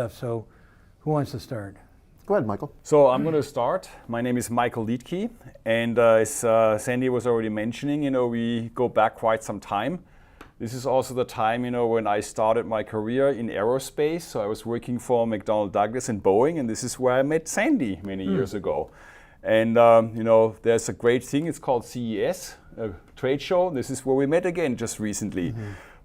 So who wants to start? Go ahead, Michael. So I'm going to start. My name is Michael Liedtke, and as Sandy was already mentioning, we go back quite some time. This is also the time, when I started my career in aerospace. So I was working for McDonnell Douglas and Boeing, and this is where I met Sandy many years ago. And there's a great thing. It's called CES, a trade show. This is where we met again just recently.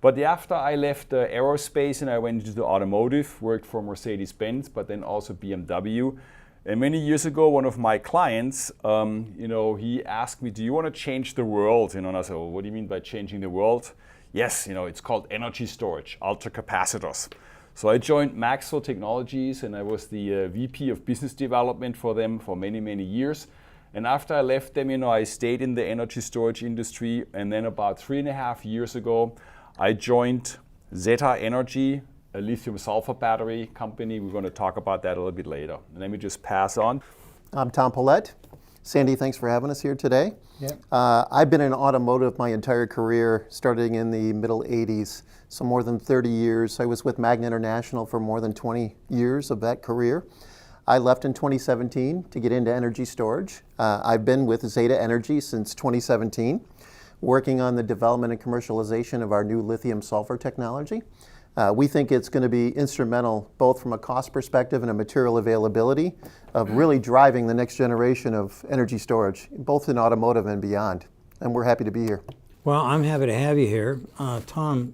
But after I left aerospace and I went into automotive, worked for Mercedes-Benz, but then also BMW. And many years ago, one of my clients, he asked me, "Do you want to change the world?" And I said, "Well, what do you mean by changing the world?" Yes, it's called energy storage, ultracapacitors. So I joined Maxwell Technologies, and I was the VP of business development for them for many, many years. And after I left them, I stayed in the energy storage industry. And then about 3.5 years ago, I joined Zeta Energy, a lithium sulfur battery company. We're going to talk about that a little bit later. And let me just pass on. I'm Tom Paulette. Sandy, thanks for having us here today. Yep. I've been in automotive my entire career, starting in the middle 80s, so more than 30 years. I was with Magna International for more than 20 years of that career. I left in 2017 to get into energy storage. I've been with Zeta Energy since 2017. Working on the development and commercialization of our new lithium sulfur technology. We think it's going to be instrumental both from a cost perspective and a material availability of really driving the next generation of energy storage, both in automotive and beyond. And we're happy to be here. Well, I'm happy to have you here. Tom,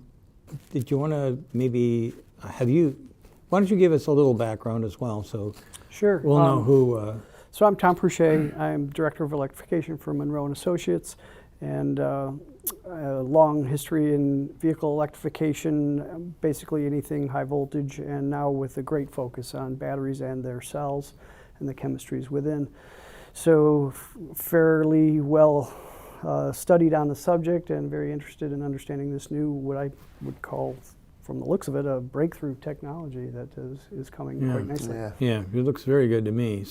did you want to maybe why don't you give us a little background as well, so Sure. we'll know who. So I'm Tom Pruchet. I'm Director of Electrification for MUNRO and Associates, and a long history in vehicle electrification, basically anything high voltage, and now with a great focus on batteries and their cells and the chemistries within. So fairly well studied on the subject and very interested in understanding this new, what I would call, from the looks of it, a breakthrough technology that is coming quite nicely. Yeah. Yeah, it looks very good to me.